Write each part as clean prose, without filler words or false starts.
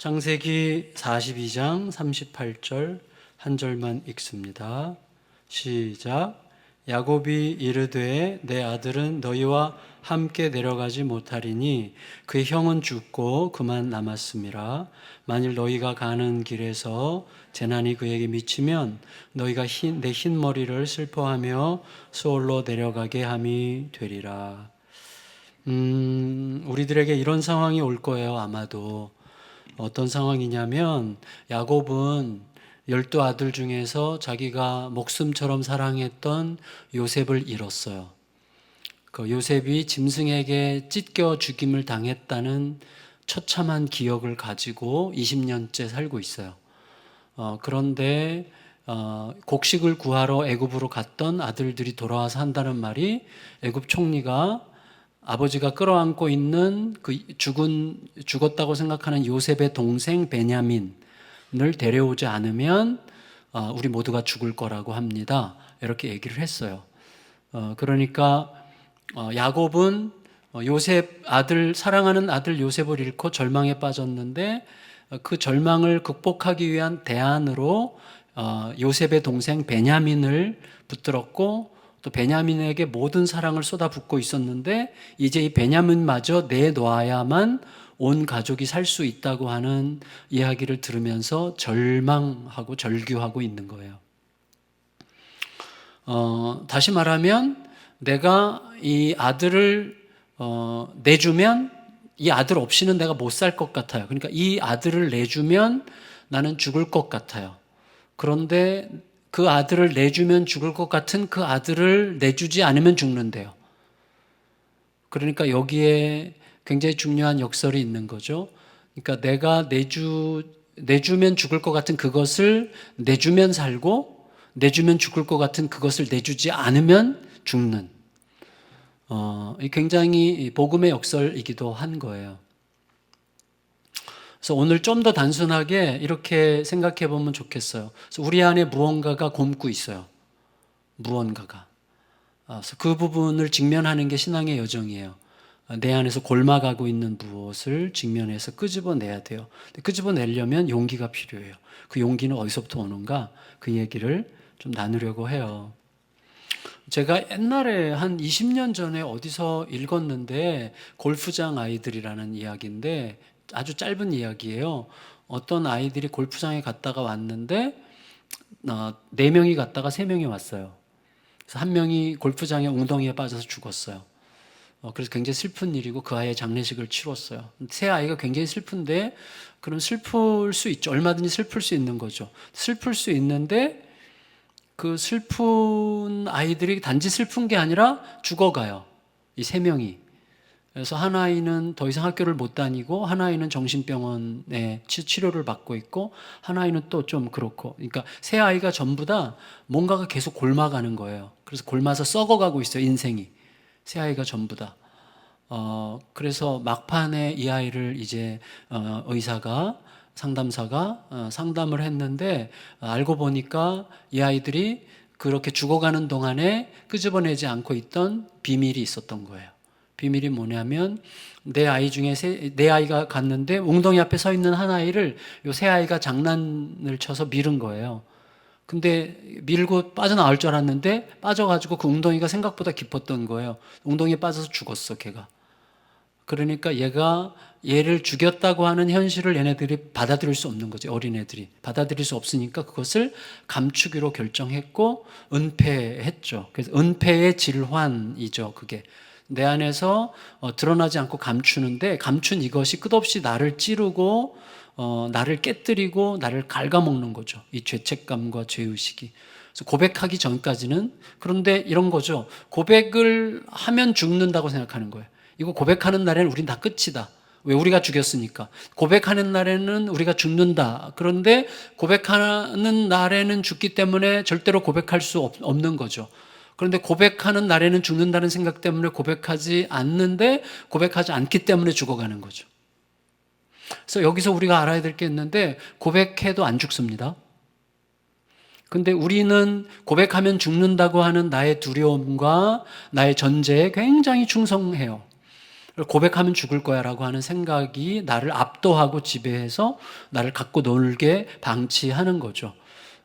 창세기 42장 38절 한 절만 읽습니다. 시작. 야곱이 이르되 내 아들은 너희와 함께 내려가지 못하리니 그의 형은 죽고 그만 남았음이라. 만일 너희가 가는 길에서 재난이 그에게 미치면 너희가 내 흰 머리를 슬퍼하며 수월로 내려가게 함이 되리라. 우리들에게 이런 상황이 올 거예요. 아마도 어떤 상황이냐면, 야곱은 12아들 중에서 자기가 목숨처럼 사랑했던 요셉을 잃었어요. 그 요셉이 짐승에게 찢겨 죽임을 당했다는 처참한 기억을 가지고 20년째 살고 있어요. 그런데 곡식을 구하러 애굽으로 갔던 아들들이 돌아와서 한다는 말이, 애굽 총리가 아버지가 끌어안고 있는 그 죽었다고 생각하는 요셉의 동생 베냐민을 데려오지 않으면 우리 모두가 죽을 거라고 합니다. 이렇게 얘기를 했어요. 그러니까 야곱은 요셉 아들, 사랑하는 아들 요셉을 잃고 절망에 빠졌는데, 그 절망을 극복하기 위한 대안으로 요셉의 동생 베냐민을 붙들었고, 또 베냐민에게 모든 사랑을 쏟아붓고 있었는데, 이제 이 베냐민마저 내놓아야만 온 가족이 살 수 있다고 하는 이야기를 들으면서 절망하고 절규하고 있는 거예요. 다시 말하면, 내가 이 아들을 내주면 이 아들 없이는 내가 못 살 것 같아요. 그러니까 이 아들을 내주면 나는 죽을 것 같아요. 그런데 그 아들을 내주면 죽을 것 같은 그 아들을 내주지 않으면 죽는데요. 그러니까 여기에 굉장히 중요한 역설이 있는 거죠. 그러니까 내가 내주면 죽을 것 같은 그것을 내주면 살고, 내주면 죽을 것 같은 그것을 내주지 않으면 죽는, 굉장히 복음의 역설이기도 한 거예요. 그래서 오늘 좀 더 단순하게 이렇게 생각해 보면 좋겠어요. 그래서 우리 안에 무언가가 곪고 있어요. 무언가가. 그래서 그 부분을 직면하는 게 신앙의 여정이에요. 내 안에서 골마가고 있는 무엇을 직면해서 끄집어내야 돼요. 끄집어내려면 용기가 필요해요. 그 용기는 어디서부터 오는가? 그 얘기를 좀 나누려고 해요. 제가 옛날에 한 20년 전에 어디서 읽었는데, 골프장 아이들이라는 이야기인데 아주 짧은 이야기예요. 어떤 아이들이 골프장에 갔다가 왔는데 4명이 갔다가 3명이 왔어요. 그래서 한 명이 골프장에 웅덩이에 빠져서 죽었어요. 그래서 굉장히 슬픈 일이고 그 아이의 장례식을 치렀어요. 새 아이가 굉장히 슬픈데, 그럼 슬플 수 있죠. 얼마든지 슬플 수 있는 거죠. 슬플 수 있는데 그 슬픈 아이들이 단지 슬픈 게 아니라 죽어가요. 이 3명이. 그래서 한 아이는 더 이상 학교를 못 다니고, 한 아이는 정신병원에 치료를 받고 있고, 한 아이는 또 좀 그렇고. 그러니까 3 아이가 전부 다 뭔가가 계속 골마가는 거예요. 그래서 골마서 썩어가고 있어요, 인생이. 3 아이가 전부 다. 그래서 막판에 이 아이를 이제 상담사가 상담을 했는데, 알고 보니까 이 아이들이 그렇게 죽어가는 동안에 끄집어내지 않고 있던 비밀이 있었던 거예요. 비밀이 뭐냐면, 내 아이 중에 내 아이가 갔는데 웅덩이 앞에 서 있는 한 아이를 요 세 아이가 장난을 쳐서 밀은 거예요. 근데 밀고 빠져나올 줄 알았는데 빠져가지고 그 웅덩이가 생각보다 깊었던 거예요. 웅덩이에 빠져서 죽었어, 걔가. 그러니까 얘를 죽였다고 하는 현실을 얘네들이 받아들일 수 없는 거죠. 어린애들이 받아들일 수 없으니까 그것을 감추기로 결정했고 은폐했죠. 그래서 은폐의 질환이죠. 그게 내 안에서 드러나지 않고 감추는데, 감춘 이것이 끝없이 나를 찌르고 나를 깨뜨리고 나를 갉아먹는 거죠. 이 죄책감과 죄의식이. 그래서 고백하기 전까지는. 그런데 이런 거죠. 고백을 하면 죽는다고 생각하는 거예요. 이거 고백하는 날에는 우린 다 끝이다. 왜? 우리가 죽였으니까. 고백하는 날에는 우리가 죽는다. 그런데 고백하는 날에는 죽기 때문에 절대로 고백할 수 없는 거죠. 그런데 고백하는 날에는 죽는다는 생각 때문에 고백하지 않는데, 고백하지 않기 때문에 죽어가는 거죠. 그래서 여기서 우리가 알아야 될 게 있는데, 고백해도 안 죽습니다. 근데 우리는 고백하면 죽는다고 하는 나의 두려움과 나의 전제에 굉장히 충성해요. 고백하면 죽을 거야 라고 하는 생각이 나를 압도하고 지배해서 나를 갖고 놀게 방치하는 거죠.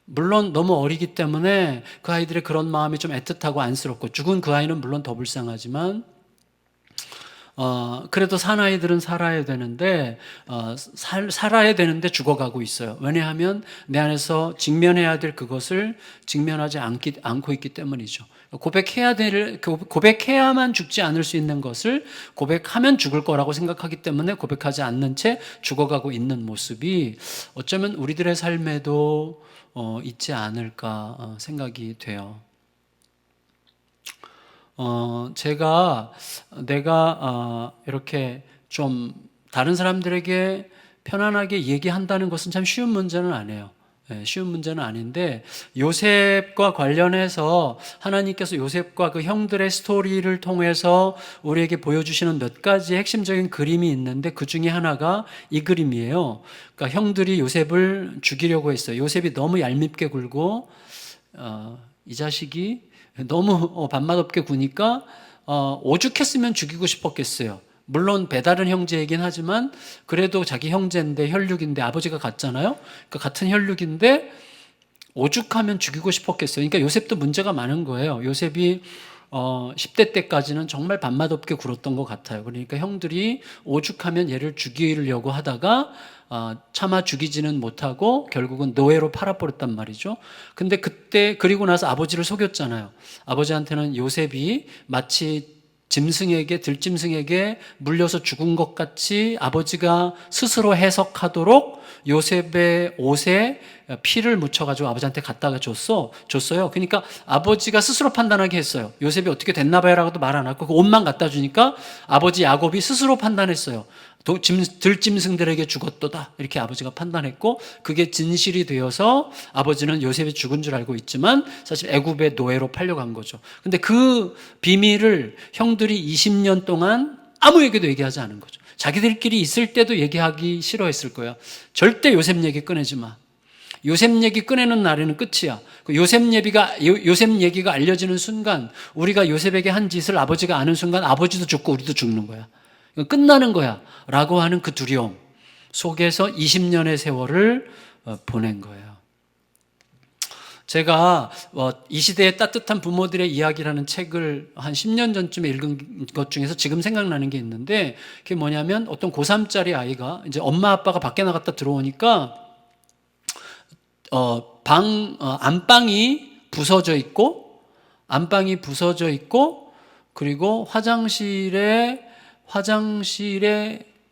물론 너무 어리기 때문에 그 아이들의 그런 마음이 좀 애틋하고 안쓰럽고, 죽은 그 아이는 물론 더 불쌍하지만 그래도 사나이들은 살아야 되는데 살아야 되는데 죽어가고 있어요. 왜냐하면 내 안에서 직면해야 될 그것을 직면하지 않고 있기 때문이죠. 고백해야만 죽지 않을 수 있는 것을 고백하면 죽을 거라고 생각하기 때문에 고백하지 않는 채 죽어가고 있는 모습이 어쩌면 우리들의 삶에도 있지 않을까 생각이 돼요. 내가 이렇게 좀 다른 사람들에게 편안하게 얘기한다는 것은 참 쉬운 문제는 아니에요. 쉬운 문제는 아닌데, 요셉과 관련해서 하나님께서 요셉과 그 형들의 스토리를 통해서 우리에게 보여주시는 몇 가지 핵심적인 그림이 있는데, 그 중에 하나가 이 그림이에요. 그러니까 형들이 요셉을 죽이려고 했어요. 요셉이 너무 얄밉게 굴고 이 자식이 너무 밥맛 없게 구니까 오죽했으면 죽이고 싶었겠어요. 물론 배다른 형제이긴 하지만 그래도 자기 형제인데, 혈육인데, 아버지가 같잖아요. 그러니까 같은 혈육인데 오죽하면 죽이고 싶었겠어요. 그러니까 요셉도 문제가 많은 거예요. 요셉이 10대 때까지는 정말 밥맛 없게 굴었던 것 같아요. 그러니까 형들이 오죽하면 얘를 죽이려고 하다가 차마 죽이지는 못하고 결국은 노예로 팔아버렸단 말이죠. 근데 그때, 그리고 나서 아버지를 속였잖아요. 아버지한테는 요셉이 마치 들짐승에게 물려서 죽은 것 같이 아버지가 스스로 해석하도록 요셉의 옷에 피를 묻혀가지고 아버지한테 갖다가 줬어요. 그러니까 아버지가 스스로 판단하게 했어요. 요셉이 어떻게 됐나 봐요 라고도 말 안 하고 그 옷만 갖다 주니까 아버지 야곱이 스스로 판단했어요. 들짐승들에게 죽었도다, 이렇게 아버지가 판단했고, 그게 진실이 되어서 아버지는 요셉이 죽은 줄 알고 있지만 사실 애굽의 노예로 팔려간 거죠. 근데 그 비밀을 형들이 20년 동안 아무에게도 얘기하지 않은 거죠. 자기들끼리 있을 때도 얘기하기 싫어했을 거야. 절대 요셉 얘기 꺼내지 마. 요셉 얘기 꺼내는 날에는 끝이야. 요셉 얘기가 알려지는 순간, 우리가 요셉에게 한 짓을 아버지가 아는 순간 아버지도 죽고 우리도 죽는 거야. 끝나는 거야 라고 하는 그 두려움 속에서 20년의 세월을 보낸 거예요. 제가 이 시대의 따뜻한 부모들의 이야기라는 책을 한 10년 전쯤에 읽은 것 중에서 지금 생각나는 게 있는데, 그게 뭐냐면 어떤 고3짜리 아이가 이제 엄마 아빠가 밖에 나갔다 들어오니까 안방이 부서져 있고 그리고 화장실에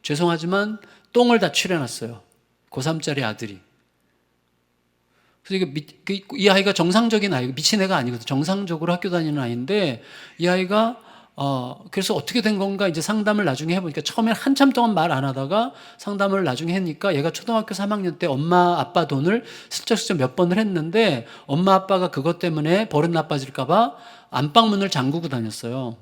죄송하지만 똥을 다 칠해놨어요. 고3짜리 아들이. 그래서 이 아이가 정상적인 아이고, 미친 애가 아니거든. 정상적으로 학교 다니는 아이인데, 이 아이가 그래서 어떻게 된 건가 이제 상담을 나중에 해보니까, 처음에 한참 동안 말 안 하다가 상담을 나중에 하니까 얘가 초등학교 3학년 때 엄마 아빠 돈을 슬쩍슬쩍 몇 번을 했는데, 엄마 아빠가 그것 때문에 버릇 나빠질까봐 안방문을 잠그고 다녔어요.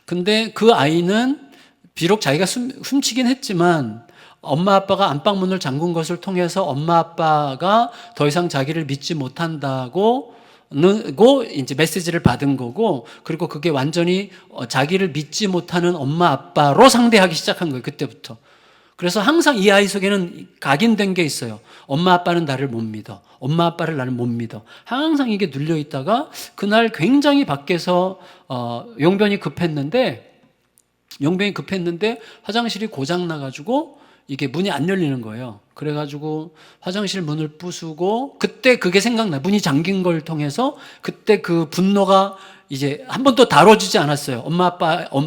근데 그 아이는 비록 자기가 훔치긴 했지만 엄마 아빠가 안방문을 잠근 것을 통해서 엄마 아빠가 더 이상 자기를 믿지 못한다고 이제 메시지를 받은 거고, 그리고 그게 완전히 자기를 믿지 못하는 엄마 아빠로 상대하기 시작한 거예요. 그때부터. 그래서 항상 이 아이 속에는 각인된 게 있어요. 엄마 아빠는 나를 못 믿어. 엄마 아빠를 나는 못 믿어. 항상 이게 눌려 있다가 그날 굉장히 밖에서 용변이 급했는데 화장실이 고장 나가지고 이게 문이 안 열리는 거예요. 그래가지고 화장실 문을 부수고, 그때 그게 생각나. 문이 잠긴 걸 통해서 그때 그 분노가 이제 한 번도 다뤄지지 않았어요.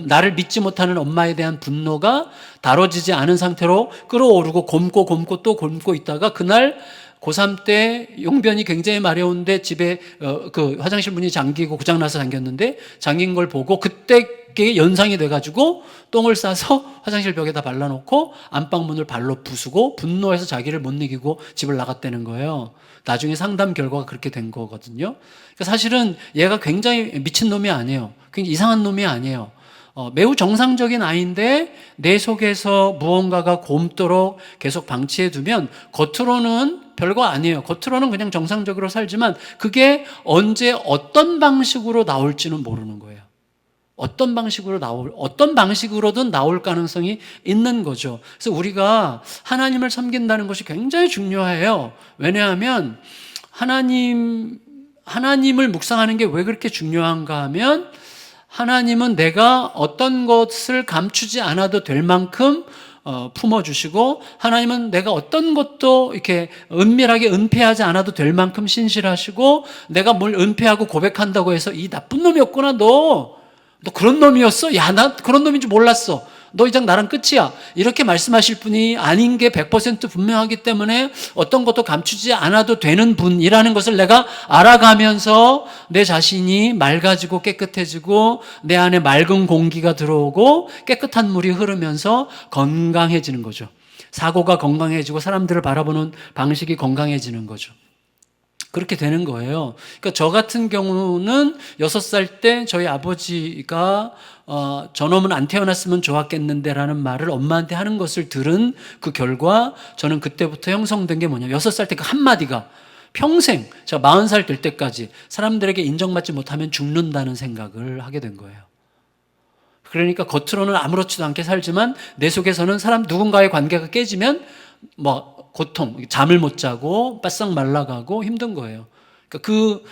나를 믿지 못하는 엄마에 대한 분노가 다뤄지지 않은 상태로 끌어오르고 곪고 또 곪고 있다가, 그날 고3 때 용변이 굉장히 마려운데 집에 그 화장실 문이 잠기고 고장나서 잠겼는데, 잠긴 걸 보고 그때 그게 연상이 돼가지고 똥을 싸서 화장실 벽에다 발라놓고 안방문을 발로 부수고 분노해서 자기를 못 이기고 집을 나갔다는 거예요. 나중에 상담 결과가 그렇게 된 거거든요. 그러니까 사실은 얘가 굉장히 미친 놈이 아니에요. 굉장히 이상한 놈이 아니에요. 매우 정상적인 아이인데 내 속에서 무언가가 곪도록 계속 방치해 두면 겉으로는 별거 아니에요. 겉으로는 그냥 정상적으로 살지만 그게 언제 어떤 방식으로 나올지는 모르는 거예요. 어떤 방식으로든 나올 가능성이 있는 거죠. 그래서 우리가 하나님을 섬긴다는 것이 굉장히 중요해요. 왜냐하면 하나님을 묵상하는 게 왜 그렇게 중요한가 하면, 하나님은 내가 어떤 것을 감추지 않아도 될 만큼 품어주시고, 하나님은 내가 어떤 것도 이렇게 은밀하게 은폐하지 않아도 될 만큼 신실하시고, 내가 뭘 은폐하고 고백한다고 해서 이 나쁜 놈이었구나, 너 그런 놈이었어? 야, 나 그런 놈인 줄 몰랐어. 너 이제 나랑 끝이야. 이렇게 말씀하실 분이 아닌 게 100% 분명하기 때문에 어떤 것도 감추지 않아도 되는 분이라는 것을 내가 알아가면서 내 자신이 맑아지고 깨끗해지고 내 안에 맑은 공기가 들어오고 깨끗한 물이 흐르면서 건강해지는 거죠. 사고가 건강해지고 사람들을 바라보는 방식이 건강해지는 거죠. 그렇게 되는 거예요. 그러니까 저 같은 경우는 6살 때 저희 아버지가 저놈은 안 태어났으면 좋았겠는데 라는 말을 엄마한테 하는 것을 들은 그 결과, 저는 그때부터 형성된 게 뭐냐면 6살 때 그 한마디가 평생, 제가 40살 될 때까지 사람들에게 인정받지 못하면 죽는다는 생각을 하게 된 거예요. 그러니까 겉으로는 아무렇지도 않게 살지만 내 속에서는 누군가의 관계가 깨지면 고통, 잠을 못 자고 바싹 말라가고 힘든 거예요. 그러니까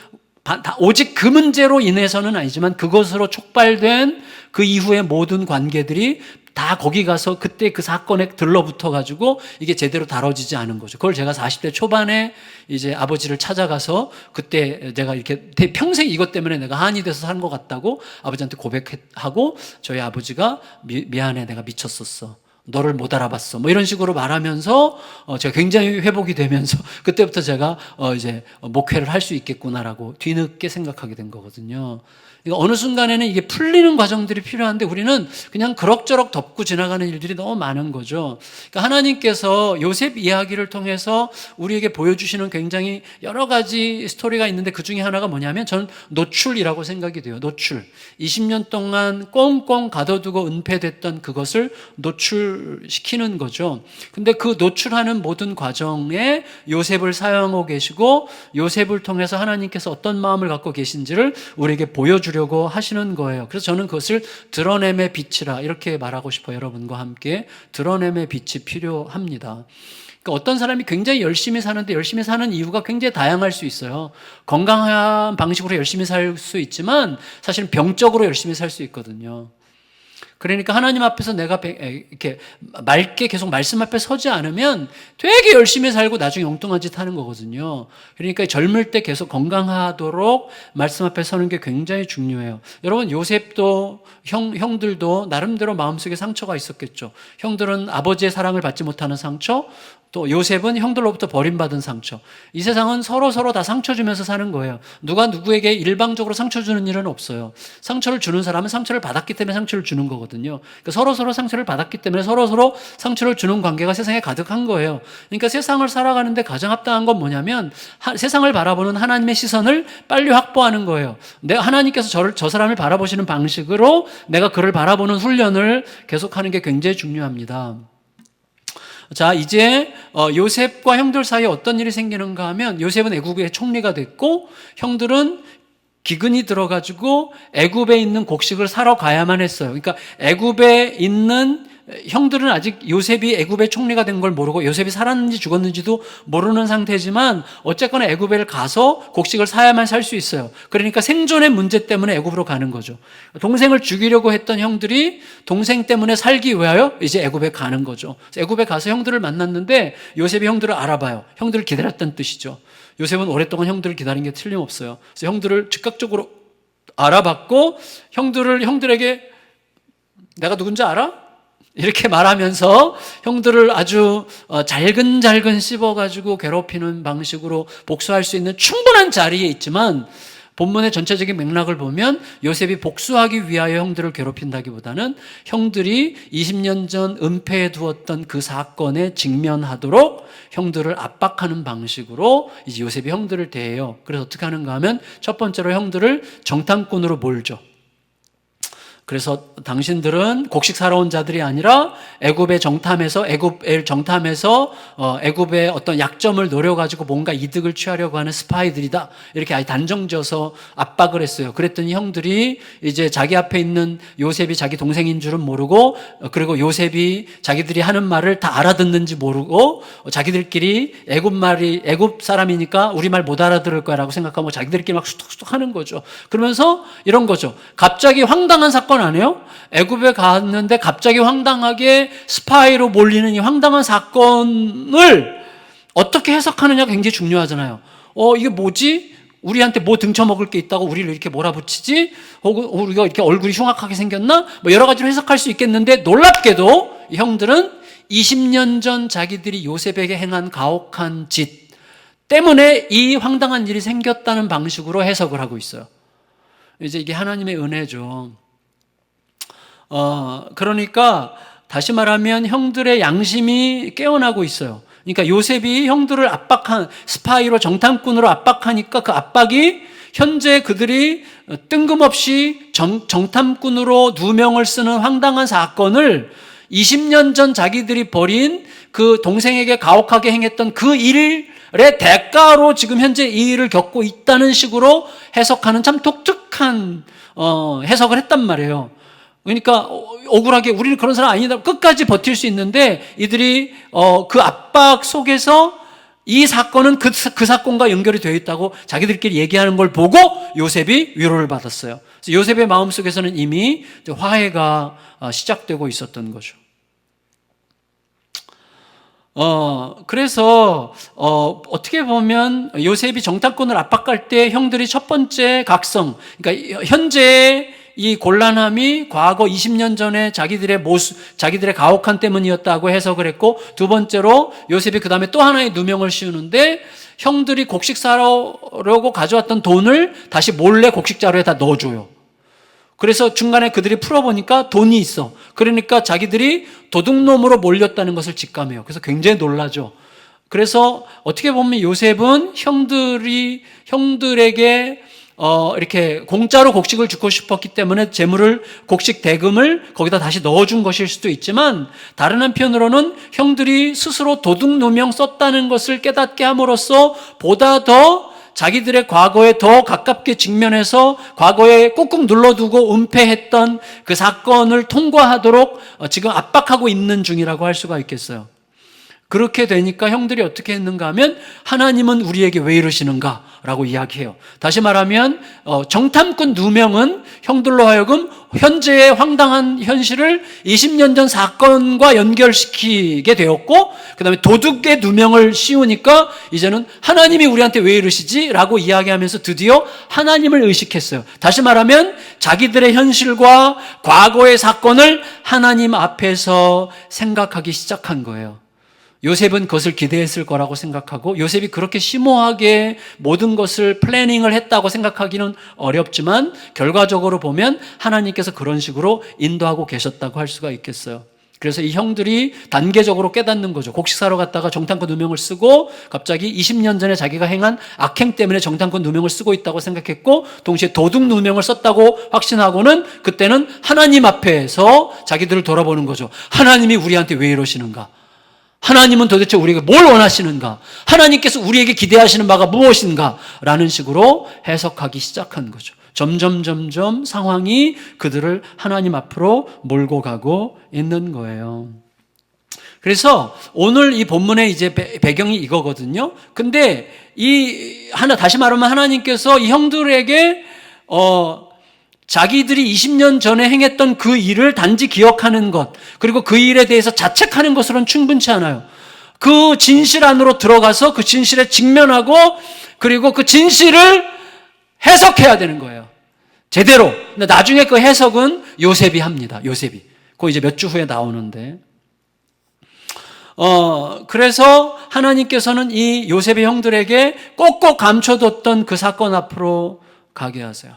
오직 그 문제로 인해서는 아니지만 그것으로 촉발된 그 이후의 모든 관계들이 다 거기 가서 그때 그 사건에 들러붙어 가지고 이게 제대로 다뤄지지 않은 거죠. 그걸 제가 40대 초반에 이제 아버지를 찾아가서, 그때 내가 이렇게 평생 이것 때문에 내가 한이 돼서 산 것 같다고 아버지한테 고백하고, 저희 아버지가 미안해, 내가 미쳤었어, 너를 못 알아봤어, 이런 식으로 말하면서 제가 굉장히 회복이 되면서 그때부터 제가 이제 목회를 할 수 있겠구나라고 뒤늦게 생각하게 된 거거든요. 그러니까 어느 순간에는 이게 풀리는 과정들이 필요한데 우리는 그냥 그럭저럭 덮고 지나가는 일들이 너무 많은 거죠. 그러니까 하나님께서 요셉 이야기를 통해서 우리에게 보여주시는 굉장히 여러 가지 스토리가 있는데, 그 중에 하나가 뭐냐면 저는 노출이라고 생각이 돼요. 노출. 20년 동안 꽁꽁 가둬두고 은폐됐던 그것을 노출시키는 거죠. 근데 그 노출하는 모든 과정에 요셉을 사용하고 계시고, 요셉을 통해서 하나님께서 어떤 마음을 갖고 계신지를 우리에게 보여주려고 하시는 거예요. 그래서 저는 그것을 드러냄의 빛이라 이렇게 말하고 싶어요. 여러분과 함께 드러냄의 빛이 필요합니다. 그러니까 어떤 사람이 굉장히 열심히 사는데 열심히 사는 이유가 굉장히 다양할 수 있어요. 건강한 방식으로 열심히 살 수 있지만 사실은 병적으로 열심히 살 수 있거든요. 그러니까 하나님 앞에서 내가 이렇게 맑게 계속 말씀 앞에 서지 않으면 되게 열심히 살고 나중에 엉뚱한 짓 하는 거거든요. 그러니까 젊을 때 계속 건강하도록 말씀 앞에 서는 게 굉장히 중요해요. 여러분, 요셉도 형들도 나름대로 마음속에 상처가 있었겠죠. 형들은 아버지의 사랑을 받지 못하는 상처, 또 요셉은 형들로부터 버림받은 상처. 이 세상은 서로 다 상처 주면서 사는 거예요. 누가 누구에게 일방적으로 상처 주는 일은 없어요. 상처를 주는 사람은 상처를 받았기 때문에 상처를 주는 거거든요. 그러니까 서로 상처를 받았기 때문에 서로 상처를 주는 관계가 세상에 가득한 거예요. 그러니까 세상을 살아가는데 가장 합당한 건 뭐냐면 세상을 바라보는 하나님의 시선을 빨리 확보하는 거예요. 하나님께서 저 사람을 바라보시는 방식으로 내가 그를 바라보는 훈련을 계속하는 게 굉장히 중요합니다. 자, 이제 요셉과 형들 사이에 어떤 일이 생기는가 하면, 요셉은 애굽의 총리가 됐고 형들은 기근이 들어가지고 애굽에 있는 곡식을 사러 가야만 했어요. 그러니까 애굽에 있는 형들은 아직 요셉이 애굽의 총리가 된 걸 모르고 요셉이 살았는지 죽었는지도 모르는 상태지만 어쨌거나 애굽에 가서 곡식을 사야만 살 수 있어요. 그러니까 생존의 문제 때문에 애굽으로 가는 거죠. 동생을 죽이려고 했던 형들이 동생 때문에 살기 위하여 이제 애굽에 가는 거죠. 애굽에 가서 형들을 만났는데 요셉이 형들을 알아봐요. 형들을 기다렸다는 뜻이죠. 요셉은 오랫동안 형들을 기다린 게 틀림없어요. 그래서 형들을 즉각적으로 알아봤고 형들에게 내가 누군지 알아? 이렇게 말하면서 형들을 아주 잘근잘근 씹어가지고 괴롭히는 방식으로 복수할 수 있는 충분한 자리에 있지만, 본문의 전체적인 맥락을 보면 요셉이 복수하기 위하여 형들을 괴롭힌다기보다는 형들이 20년 전 은폐해 두었던 그 사건에 직면하도록 형들을 압박하는 방식으로 이제 요셉이 형들을 대해요. 그래서 어떻게 하는가 하면 첫 번째로 형들을 정탐꾼으로 몰죠. 그래서 당신들은 곡식 사러 온 자들이 아니라 애굽의 정탐에서 애굽의 어떤 약점을 노려가지고 뭔가 이득을 취하려고 하는 스파이들이다. 이렇게 아예 단정지어서 압박을 했어요. 그랬더니 형들이 이제 자기 앞에 있는 요셉이 자기 동생인 줄은 모르고, 그리고 요셉이 자기들이 하는 말을 다 알아듣는지 모르고, 자기들끼리 애굽 사람이니까 우리 말 못 알아들을 거라고 생각하고 자기들끼리 막 수툭수툭 하는 거죠. 그러면서 이런 거죠. 갑자기 황당한 사건 아니에요? 애굽에 갔는데 갑자기 황당하게 스파이로 몰리는 이 황당한 사건을 어떻게 해석하느냐가 굉장히 중요하잖아요. 이게 뭐지? 우리한테 뭐 등쳐먹을 게 있다고 우리를 이렇게 몰아붙이지? 혹은 우리가 이렇게 얼굴이 흉악하게 생겼나? 뭐 여러 가지로 해석할 수 있겠는데, 놀랍게도 이 형들은 20년 전 자기들이 요셉에게 행한 가혹한 짓 때문에 이 황당한 일이 생겼다는 방식으로 해석을 하고 있어요. 이제 이게 하나님의 은혜죠. 그러니까 다시 말하면 형들의 양심이 깨어나고 있어요. 그러니까 요셉이 형들을 스파이로 정탐꾼으로 압박하니까 그 압박이 현재 그들이 뜬금없이 정탐꾼으로 누명을 쓰는 황당한 사건을 20년 전 자기들이 벌인 그 동생에게 가혹하게 행했던 그 일의 대가로 지금 현재 이 일을 겪고 있다는 식으로 해석하는 참 독특한 해석을 했단 말이에요. 그러니까 억울하게 우리는 그런 사람 아니다 끝까지 버틸 수 있는데, 이들이 그 압박 속에서 이 사건은 그 사건과 연결이 되어 있다고 자기들끼리 얘기하는 걸 보고 요셉이 위로를 받았어요. 그래서 요셉의 마음속에서는 이미 화해가 시작되고 있었던 거죠. 그래서 어떻게 보면 요셉이 정탐꾼을 압박할 때 형들이 첫 번째 각성, 그러니까 현재 이 곤란함이 과거 20년 전에 자기들의 가혹한 때문이었다고 해석을 했고, 두 번째로 요셉이 그 다음에 또 하나의 누명을 씌우는데, 형들이 곡식 사려고 가져왔던 돈을 다시 몰래 곡식자루에 다 넣어줘요. 그래서 중간에 그들이 풀어보니까 돈이 있어. 그러니까 자기들이 도둑놈으로 몰렸다는 것을 직감해요. 그래서 굉장히 놀라죠. 그래서 어떻게 보면 요셉은 형들에게 이렇게 공짜로 곡식을 주고 싶었기 때문에 곡식 대금을 거기다 다시 넣어준 것일 수도 있지만, 다른 한편으로는 형들이 스스로 도둑 누명 썼다는 것을 깨닫게 함으로써 보다 더 자기들의 과거에 더 가깝게 직면해서 과거에 꾹꾹 눌러두고 은폐했던 그 사건을 통과하도록 지금 압박하고 있는 중이라고 할 수가 있겠어요. 그렇게 되니까 형들이 어떻게 했는가 하면, 하나님은 우리에게 왜 이러시는가 라고 이야기해요. 다시 말하면 정탐꾼 누명은 형들로 하여금 현재의 황당한 현실을 20년 전 사건과 연결시키게 되었고, 그 다음에 도둑의 누명을 씌우니까 이제는 하나님이 우리한테 왜 이러시지? 라고 이야기하면서 드디어 하나님을 의식했어요. 다시 말하면 자기들의 현실과 과거의 사건을 하나님 앞에서 생각하기 시작한 거예요. 요셉은 그것을 기대했을 거라고 생각하고, 요셉이 그렇게 심오하게 모든 것을 플래닝을 했다고 생각하기는 어렵지만, 결과적으로 보면 하나님께서 그런 식으로 인도하고 계셨다고 할 수가 있겠어요. 그래서 이 형들이 단계적으로 깨닫는 거죠. 곡식 사러 갔다가 정탐꾼 누명을 쓰고, 갑자기 20년 전에 자기가 행한 악행 때문에 정탐꾼 누명을 쓰고 있다고 생각했고, 동시에 도둑 누명을 썼다고 확신하고는 그때는 하나님 앞에서 자기들을 돌아보는 거죠. 하나님이 우리한테 왜 이러시는가? 하나님은 도대체 우리에게 뭘 원하시는가? 하나님께서 우리에게 기대하시는 바가 무엇인가? 라는 식으로 해석하기 시작한 거죠. 점점 상황이 그들을 하나님 앞으로 몰고 가고 있는 거예요. 그래서 오늘 이 본문의 이제 배경이 이거거든요. 근데 다시 말하면 하나님께서 이 형들에게 자기들이 20년 전에 행했던 그 일을 단지 기억하는 것, 그리고 그 일에 대해서 자책하는 것으로는 충분치 않아요. 그 진실 안으로 들어가서 그 진실에 직면하고, 그리고 그 진실을 해석해야 되는 거예요. 제대로. 근데 나중에 그 해석은 요셉이 합니다. 요셉이. 그거 이제 몇 주 후에 나오는데. 그래서 하나님께서는 이 요셉의 형들에게 꼭꼭 감춰뒀던 그 사건 앞으로 가게 하세요.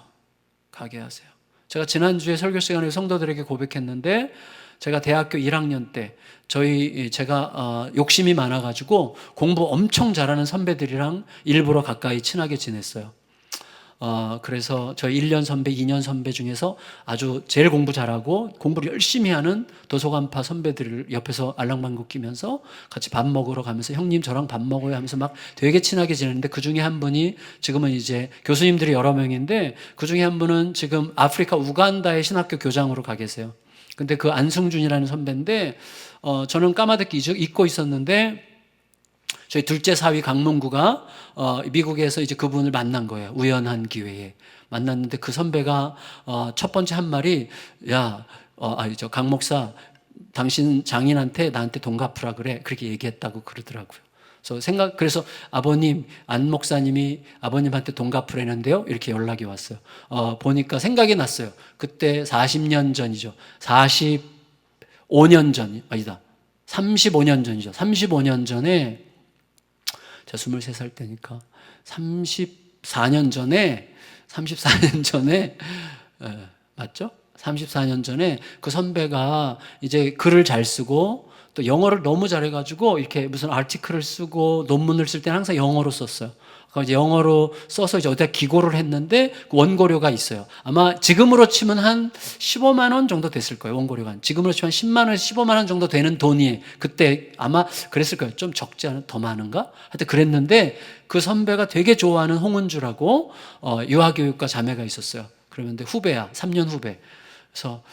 제가 지난주에 설교 시간에 성도들에게 고백했는데, 제가 대학교 1학년 때 제가 욕심이 많아가지고 공부 엄청 잘하는 선배들이랑 일부러 가까이 친하게 지냈어요. 그래서 저희 1년 선배, 2년 선배 중에서 아주 제일 공부 잘하고 공부를 열심히 하는 도서관파 선배들을 옆에서 알랑방구 끼면서 같이 밥 먹으러 가면서 형님 저랑 밥 먹어요 하면서 막 되게 친하게 지냈는데 그 중에 한 분이 지금은 이제 교수님들이 여러 명인데 그 중에 한 분은 지금 아프리카 우간다의 신학교 교장으로 가 계세요. 근데 그 안승준이라는 선배인데 저는 까마득히 잊고 있었는데 저희 둘째 사위 강문구가 미국에서 이제 그분을 만난 거예요. 우연한 기회에 만났는데 그 선배가 첫 번째 한 말이 강 목사 당신 장인한테 나한테 돈 갚으라 그래 그렇게 얘기했다고 그러더라고요. 그래서 아버님 안 목사님이 아버님한테 돈 갚으라는데요 이렇게 연락이 왔어요. 보니까 생각이 났어요. 그때 40년 전이죠. 35년 전 아니다. 35년 전이죠. 35년 전에 제가 23살 때니까 34년 전에 맞죠? 34년 전에 그 선배가 이제 글을 잘 쓰고 또 영어를 너무 잘해가지고 이렇게 무슨 아티클을 쓰고 논문을 쓸 때는 항상 영어로 썼어요. 이제 영어로 써서 이제 어디다 기고를 했는데 그 원고료가 있어요. 아마 지금으로 치면 한 15만 원 정도 됐을 거예요. 원고료가. 지금으로 치면 10만 원에서 15만 원 정도 되는 돈이 그때 아마 그랬을 거예요. 좀 적지 않은 더 많은가? 하여튼 그랬는데 그 선배가 되게 좋아하는 홍은주라고 유아교육과 자매가 있었어요. 그러는데 후배야. 3년 후배. 그래서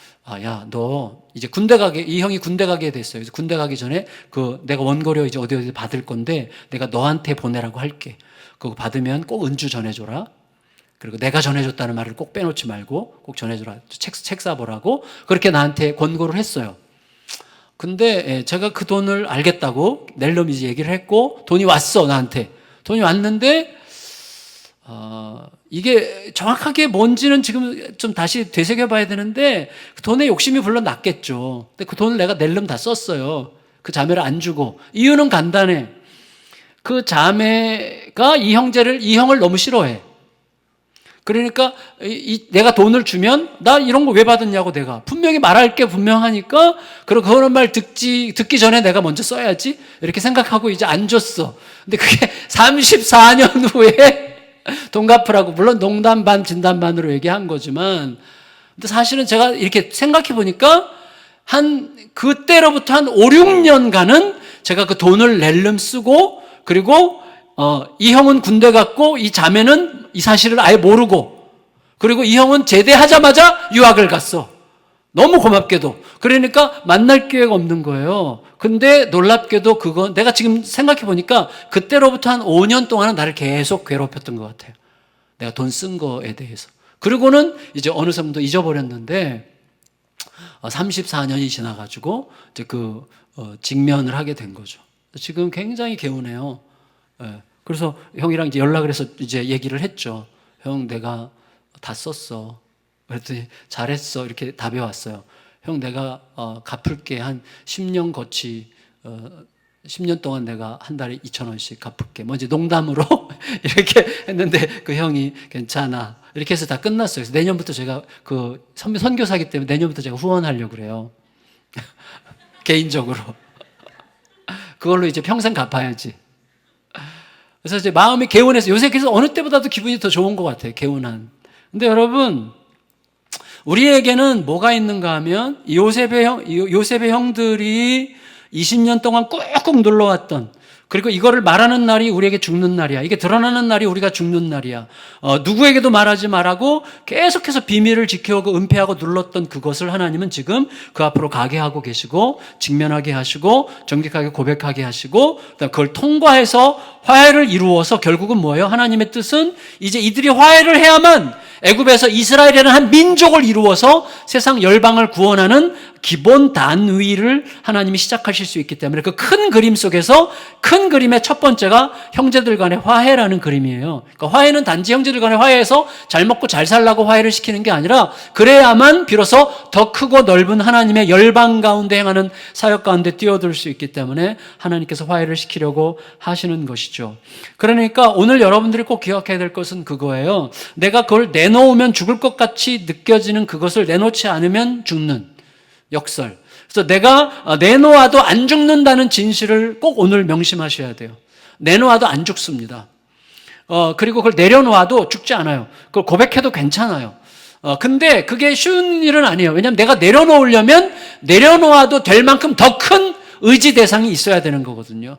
야, 너 이제 이 형이 군대 가게 됐어요. 그래서 군대 가기 전에 내가 원고료 이제 어디 받을 건데 내가 너한테 보내라고 할게. 그거 받으면 꼭 은주 전해줘라. 그리고 내가 전해줬다는 말을 꼭 빼놓지 말고 꼭 전해줘라. 책 사보라고 그렇게 나한테 권고를 했어요. 근데 제가 그 돈을 알겠다고 낼름 이제 얘기를 했고 돈이 왔어 나한테. 돈이 왔는데 이게 정확하게 뭔지는 지금 좀 다시 되새겨봐야 되는데 그 돈에 욕심이 물론 났겠죠. 근데 그 돈을 내가 낼름 다 썼어요. 그 자매를 안 주고. 이유는 간단해. 그 자매가 이 형을 너무 싫어해. 그러니까 내가 돈을 주면 나 이런 거 왜 받았냐고 내가 분명히 말할 게 분명하니까 그런 말 듣기 전에 내가 먼저 써야지 이렇게 생각하고 이제 안 줬어. 근데 그게 34년 후에 돈 갚으라고 물론 농담 반 진담 반으로 얘기한 거지만 근데 사실은 제가 이렇게 생각해 보니까 그때로부터 한 5, 6년간은 제가 그 돈을 낼름 쓰고 그리고 이 형은 군대 갔고 이 자매는 이 사실을 아예 모르고 그리고 이 형은 제대하자마자 유학을 갔어. 너무 고맙게도. 그러니까 만날 기회가 없는 거예요. 근데 놀랍게도 내가 지금 생각해 보니까 그때로부터 한 5년 동안은 나를 계속 괴롭혔던 것 같아요. 내가 돈 쓴 거에 대해서. 그리고는 이제 어느 정도 잊어버렸는데 34년이 지나가지고 이제 직면을 하게 된 거죠. 지금 굉장히 개운해요. 그래서 형이랑 이제 연락을 해서 이제 얘기를 했죠. 형, 내가 다 썼어. 그랬더니 잘했어. 이렇게 답이 왔어요. 형, 내가 갚을게. 한 10년 거치 10년 동안 내가 한 달에 2,000원씩 갚을게. 뭐 이제 농담으로 이렇게 했는데 그 형이 괜찮아. 이렇게 해서 다 끝났어요. 그래서 내년부터 제가 선교사기 때문에 내년부터 제가 후원하려고 그래요. 개인적으로. 그걸로 이제 평생 갚아야지. 그래서 이제 마음이 개운해서 요새 그래서 어느 때보다도 기분이 더 좋은 것 같아요. 개운한. 근데 여러분, 우리에게는 뭐가 있는가 하면 요셉의 형들이 20년 동안 꾹꾹 눌러왔던 그리고 이거를 말하는 날이 우리에게 죽는 날이야. 이게 드러나는 날이 우리가 죽는 날이야. 누구에게도 말하지 말라고 계속해서 비밀을 지켜오고 은폐하고 눌렀던 그것을 하나님은 지금 그 앞으로 가게 하고 계시고 직면하게 하시고 정직하게 고백하게 하시고 그걸 통과해서 화해를 이루어서 결국은 뭐예요? 하나님의 뜻은 이제 이들이 화해를 해야만 애굽에서 이스라엘이라는 한 민족을 이루어서 세상 열방을 구원하는 기본 단위를 하나님이 시작하실 수 있기 때문에 그 큰 그림 속에서 큰 그림의 첫 번째가 형제들 간의 화해라는 그림이에요. 그러니까 화해는 단지 형제들 간의 화해에서 잘 먹고 잘 살라고 화해를 시키는 게 아니라 그래야만 비로소 더 크고 넓은 하나님의 열방 가운데 행하는 사역 가운데 뛰어들 수 있기 때문에 하나님께서 화해를 시키려고 하시는 것이죠. 그러니까 오늘 여러분들이 꼭 기억해야 될 것은 그거예요. 내가 그걸 내놓으면 죽을 것 같이 느껴지는 그것을 내놓지 않으면 죽는 역설. 그래서 내가 내놓아도 안 죽는다는 진실을 꼭 오늘 명심하셔야 돼요. 내놓아도 안 죽습니다. 그리고 그걸 내려놓아도 죽지 않아요. 그걸 고백해도 괜찮아요. 근데 그게 쉬운 일은 아니에요. 왜냐하면 내가 내려놓으려면 내려놓아도 될 만큼 더 큰 의지 대상이 있어야 되는 거거든요.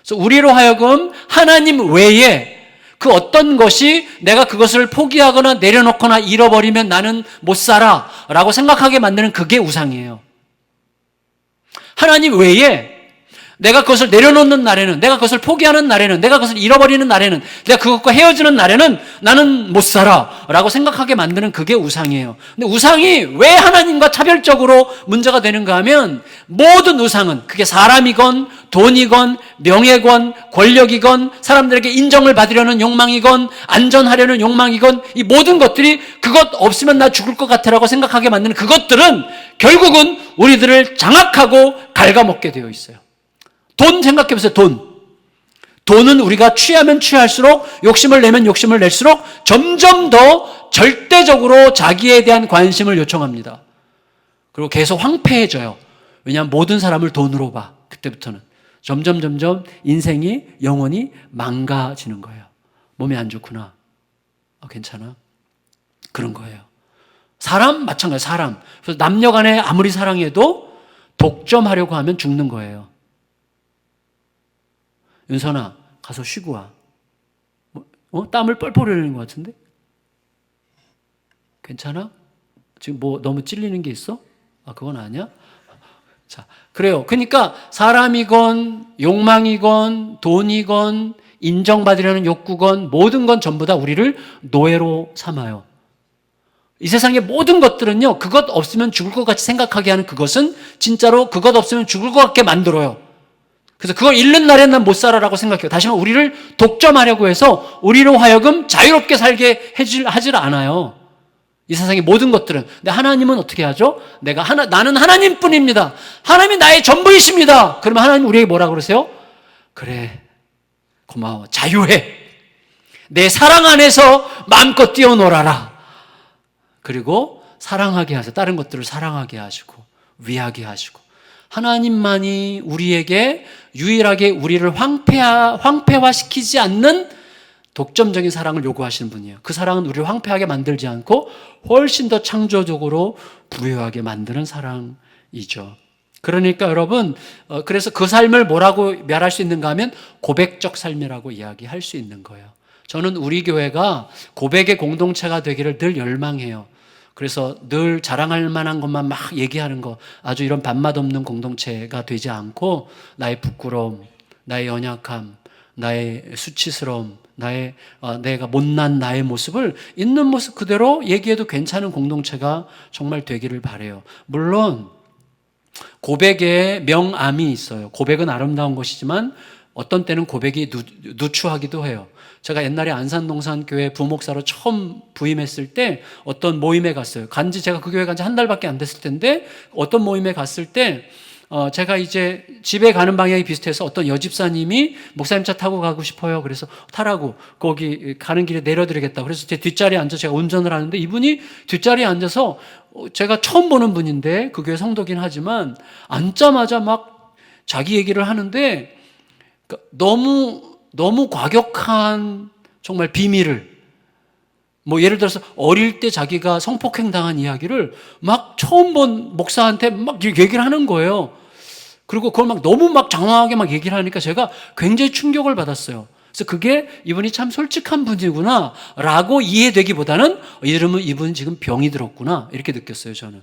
그래서 우리로 하여금 하나님 외에 그 어떤 것이 내가 그것을 포기하거나 내려놓거나 잃어버리면 나는 못 살아 라고 생각하게 만드는 그게 우상이에요. 하나님 외에 내가 그것을 내려놓는 날에는, 내가 그것을 포기하는 날에는, 내가 그것을 잃어버리는 날에는, 내가 그것과 헤어지는 날에는 나는 못 살아 라고 생각하게 만드는 그게 우상이에요. 근데 우상이 왜 하나님과 차별적으로 문제가 되는가 하면 모든 우상은 그게 사람이건 돈이건 명예건 권력이건 사람들에게 인정을 받으려는 욕망이건 안전하려는 욕망이건 이 모든 것들이 그것 없으면 나 죽을 것 같아라고 생각하게 만드는 그것들은 결국은 우리들을 장악하고 갉아먹게 되어 있어요. 돈 생각해보세요. 돈은 우리가 취하면 취할수록 욕심을 내면 욕심을 낼수록 점점 더 절대적으로 자기에 대한 관심을 요청합니다. 그리고 계속 황폐해져요. 왜냐하면 모든 사람을 돈으로 봐. 그때부터는 점점 인생이 영원히 망가지는 거예요. 몸이 안 좋구나. 괜찮아. 그런 거예요. 사람 마찬가지. 사람. 그래서 남녀 간에 아무리 사랑해도 독점하려고 하면 죽는 거예요. 윤선아, 가서 쉬고 와. 땀을 뻘뻘 흘리는 것 같은데? 괜찮아? 지금 뭐 너무 찔리는 게 있어? 그건 아니야? 자, 그래요. 그러니까 사람이건 욕망이건 돈이건 인정받으려는 욕구건 모든 건 전부 다 우리를 노예로 삼아요. 이 세상의 모든 것들은요, 그것 없으면 죽을 것 같이 생각하게 하는 그것은 진짜로 그것 없으면 죽을 것 같게 만들어요. 그래서 그걸 잃는 날엔 난 못 살아라고 생각해요. 다시 말해 우리를 독점하려고 해서 우리로 하여금 자유롭게 살게 하질 않아요. 이 세상의 모든 것들은. 근데 하나님은 어떻게 하죠? 나는 하나님뿐입니다. 하나님이 나의 전부이십니다. 그러면 하나님 우리에게 뭐라 그러세요? 그래, 고마워. 자유해. 내 사랑 안에서 마음껏 뛰어놀아라. 그리고 사랑하게 하세요. 다른 것들을 사랑하게 하시고 위하게 하시고. 하나님만이 우리에게 유일하게 우리를 황폐화시키지 않는 독점적인 사랑을 요구하시는 분이에요. 그 사랑은 우리를 황폐하게 만들지 않고 훨씬 더 창조적으로 부유하게 만드는 사랑이죠. 그러니까 여러분, 그래서 그 삶을 뭐라고 말할 수 있는가 하면 고백적 삶이라고 이야기할 수 있는 거예요. 저는 우리 교회가 고백의 공동체가 되기를 늘 열망해요. 그래서 늘 자랑할 만한 것만 막 얘기하는 거, 아주 이런 밥맛 없는 공동체가 되지 않고 나의 부끄러움, 나의 연약함, 나의 수치스러움, 내가 못난 나의 모습을 있는 모습 그대로 얘기해도 괜찮은 공동체가 정말 되기를 바라요. 물론 고백에 명암이 있어요. 고백은 아름다운 것이지만 어떤 때는 고백이 누추하기도 해요. 제가 옛날에 안산동산교회 부목사로 처음 부임했을 때 어떤 모임에 갔어요. 제가 그 교회 간 지 한 달밖에 안 됐을 텐데 어떤 모임에 갔을 때 제가 이제 집에 가는 방향이 비슷해서 어떤 여집사님이 목사님 차 타고 가고 싶어요. 그래서 타라고 거기 가는 길에 내려드리겠다. 그래서 제 뒷자리에 앉아 제가 운전을 하는데 이분이 뒷자리에 앉아서 제가 처음 보는 분인데 그 교회 성도긴 하지만 앉자마자 막 자기 얘기를 하는데 너무 과격한 정말 비밀을 예를 들어서 어릴 때 자기가 성폭행 당한 이야기를 막 처음 본 목사한테 막 얘기를 하는 거예요. 그리고 그걸 너무 장황하게 얘기를 하니까 제가 굉장히 충격을 받았어요. 그래서 그게 이분이 참 솔직한 분이구나 라고 이해되기보다는 이분 지금 병이 들었구나 이렇게 느꼈어요. 저는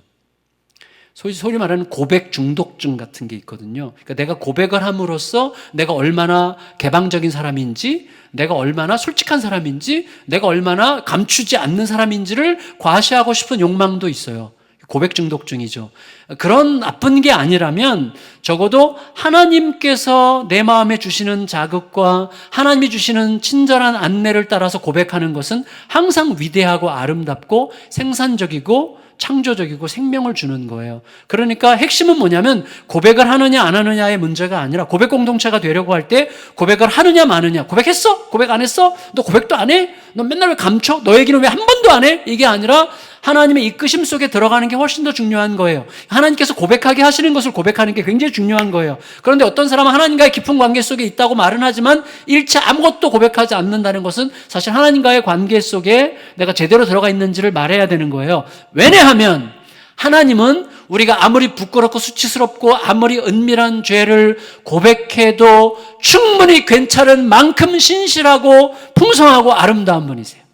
소위 말하는 고백 중독증 같은 게 있거든요. 그러니까 내가 고백을 함으로써 내가 얼마나 개방적인 사람인지, 내가 얼마나 솔직한 사람인지, 내가 얼마나 감추지 않는 사람인지를 과시하고 싶은 욕망도 있어요. 고백 중독증이죠. 그런 나쁜 게 아니라면 적어도 하나님께서 내 마음에 주시는 자극과 하나님이 주시는 친절한 안내를 따라서 고백하는 것은 항상 위대하고 아름답고 생산적이고 창조적이고 생명을 주는 거예요. 그러니까 핵심은 뭐냐면 고백을 하느냐 안 하느냐의 문제가 아니라 고백 공동체가 되려고 할 때 고백을 하느냐 마느냐. 고백했어? 고백 안 했어? 너 고백도 안 해? 너 맨날 왜 감춰? 너 얘기는 왜 한 번도 아무도 안 해? 이게 아니라 하나님의 이끄심 속에 들어가는 게 훨씬 더 중요한 거예요. 하나님께서 고백하게 하시는 것을 고백하는 게 굉장히 중요한 거예요. 그런데 어떤 사람은 하나님과의 깊은 관계 속에 있다고 말은 하지만 일체 아무것도 고백하지 않는다는 것은 사실 하나님과의 관계 속에 내가 제대로 들어가 있는지를 말해야 되는 거예요. 왜냐하면 하나님은 우리가 아무리 부끄럽고 수치스럽고 아무리 은밀한 죄를 고백해도 충분히 괜찮은 만큼 신실하고 풍성하고 아름다운 분이세요.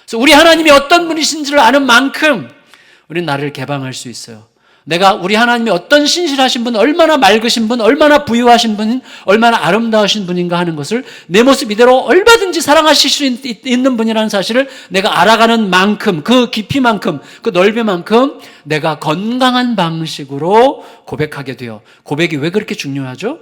그래서 우리 하나님이 어떤 분이신지를 아는 만큼 우리는 나를 개방할 수 있어요. 내가 우리 하나님이 어떤 신실하신 분, 얼마나 맑으신 분, 얼마나 부유하신 분, 얼마나 아름다우신 분인가 하는 것을 내 모습 이대로 얼마든지 사랑하실 수 있는 분이라는 사실을 내가 알아가는 만큼, 그 깊이만큼, 그 넓이만큼 내가 건강한 방식으로 고백하게 돼요. 고백이 왜 그렇게 중요하죠?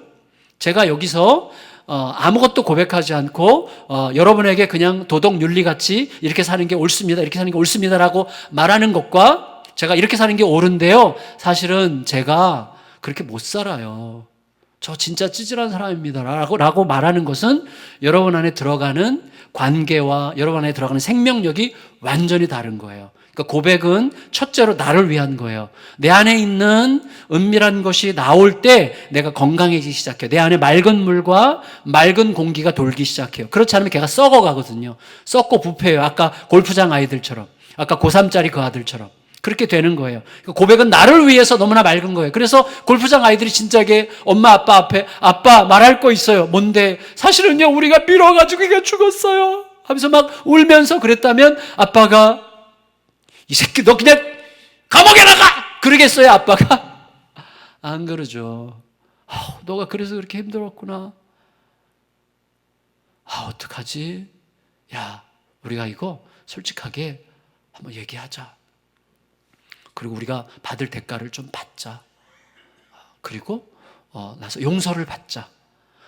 제가 여기서 아무것도 고백하지 않고 여러분에게 그냥 도덕 윤리같이 이렇게 사는 게 옳습니다, 이렇게 사는 게 옳습니다라고 말하는 것과 제가 이렇게 사는 게 옳은데요, 사실은 제가 그렇게 못 살아요, 저 진짜 찌질한 사람입니다 라고 말하는 것은 여러분 안에 들어가는 관계와 여러분 안에 들어가는 생명력이 완전히 다른 거예요. 그러니까 고백은 첫째로 나를 위한 거예요. 내 안에 있는 은밀한 것이 나올 때 내가 건강해지기 시작해요. 내 안에 맑은 물과 맑은 공기가 돌기 시작해요. 그렇지 않으면 걔가 썩어가거든요. 썩고 부패해요. 아까 골프장 아이들처럼, 아까 고3짜리 그 아들처럼 그렇게 되는 거예요. 고백은 나를 위해서 너무나 맑은 거예요. 그래서 골프장 아이들이 진작에 엄마 아빠 앞에 아빠 말할 거 있어요. 뭔데? 사실은요, 우리가 밀어가지고 걔가 죽었어요 하면서 막 울면서 그랬다면 아빠가 이 새끼 너 그냥 감옥에 나가! 그러겠어요, 아빠가? 안 그러죠. 너가 그래서 그렇게 힘들었구나. 어떡하지? 야, 우리가 이거 솔직하게 한번 얘기하자. 그리고 우리가 받을 대가를 좀 받자. 그리고 나서 용서를 받자.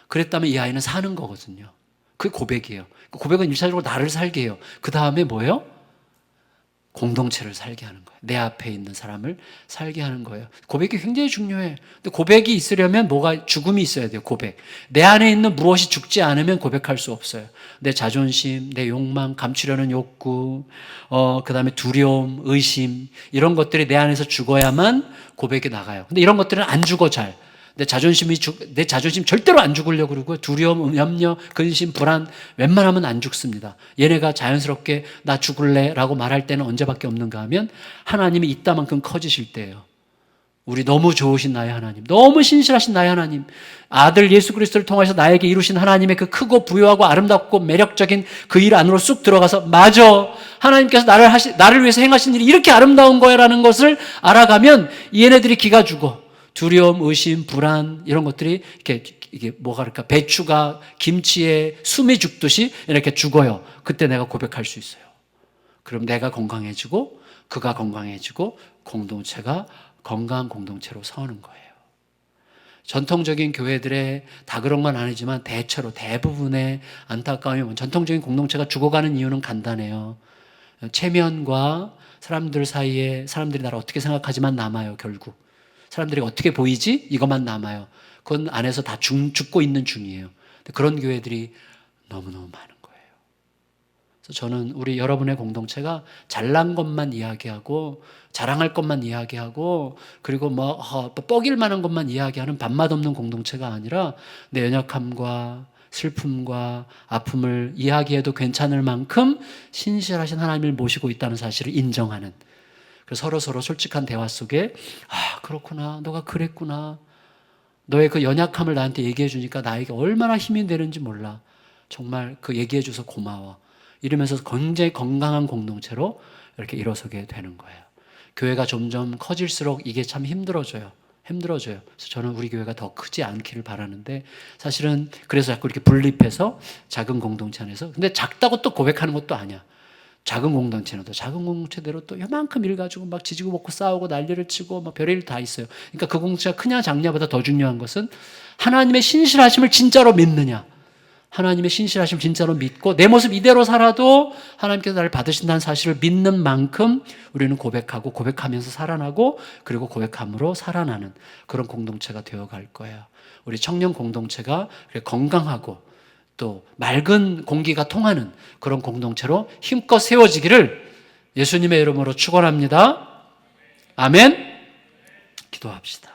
그랬다면 이 아이는 사는 거거든요. 그게 고백이에요. 고백은 일차적으로 나를 살게 해요. 그 다음에 뭐예요? 공동체를 살게 하는 거예요. 내 앞에 있는 사람을 살게 하는 거예요. 고백이 굉장히 중요해. 근데 고백이 있으려면 죽음이 있어야 돼요. 고백. 내 안에 있는 무엇이 죽지 않으면 고백할 수 없어요. 내 자존심, 내 욕망, 감추려는 욕구, 그 다음에 두려움, 의심, 이런 것들이 내 안에서 죽어야만 고백이 나가요. 근데 이런 것들은 안 죽어, 잘. 내 자존심 절대로 안 죽으려고 그러고요. 두려움, 염려, 근심, 불안 웬만하면 안 죽습니다. 얘네가 자연스럽게 나 죽을래 라고 말할 때는 언제밖에 없는가 하면 하나님이 이따만큼 커지실 때예요. 우리 너무 좋으신 나의 하나님, 너무 신실하신 나의 하나님, 아들 예수 그리스도를 통해서 나에게 이루신 하나님의 그 크고 부유하고 아름답고 매력적인 그 일 안으로 쑥 들어가서 맞아, 하나님께서 나를 위해서 행하신 일이 이렇게 아름다운 거야 라는 것을 알아가면 얘네들이 기가 죽어. 두려움, 의심, 불안 이런 것들이 이게 뭐가 그럴까, 배추가 김치에 숨이 죽듯이 이렇게 죽어요. 그때 내가 고백할 수 있어요. 그럼 내가 건강해지고 그가 건강해지고 공동체가 건강한 공동체로 서는 거예요. 전통적인 교회들의 다 그런 건 아니지만 대부분의 안타까움이 전통적인 공동체가 죽어가는 이유는 간단해요. 체면과 사람들 사이에 사람들이 나를 어떻게 생각하지만 남아요. 결국 사람들이 어떻게 보이지? 이것만 남아요. 그건 안에서 다 죽고 있는 중이에요. 그런 교회들이 너무너무 많은 거예요. 그래서 저는 우리 여러분의 공동체가 잘난 것만 이야기하고 자랑할 것만 이야기하고 그리고 뻐길 만한 것만 이야기하는 밥맛 없는 공동체가 아니라 내 연약함과 슬픔과 아픔을 이야기해도 괜찮을 만큼 신실하신 하나님을 모시고 있다는 사실을 인정하는, 서로 솔직한 대화 속에 그렇구나, 너가 그랬구나, 너의 그 연약함을 나한테 얘기해 주니까 나에게 얼마나 힘이 되는지 몰라, 정말 그 얘기해 줘서 고마워, 이러면서 굉장히 건강한 공동체로 이렇게 일어서게 되는 거예요. 교회가 점점 커질수록 이게 참 힘들어져요. 그래서 저는 우리 교회가 더 크지 않기를 바라는데, 사실은 그래서 자꾸 이렇게 분립해서 작은 공동체 안에서, 근데 작다고 또 고백하는 것도 아니야. 작은 공동체는 또 작은 공동체대로 또 요만큼 일 가지고 막 지지고 볶고 싸우고 난리를 치고 막 별일 다 있어요. 그러니까 그 공동체가 크냐 작냐보다 더 중요한 것은 하나님의 신실하심을 진짜로 믿느냐, 하나님의 신실하심을 진짜로 믿고 내 모습 이대로 살아도 하나님께서 나를 받으신다는 사실을 믿는 만큼 우리는 고백하고 고백하면서 살아나고 그리고 고백함으로 살아나는 그런 공동체가 되어갈 거예요. 우리 청년 공동체가 건강하고 또 맑은 공기가 통하는 그런 공동체로 힘껏 세워지기를 예수님의 이름으로 축원합니다. 아멘. 기도합시다.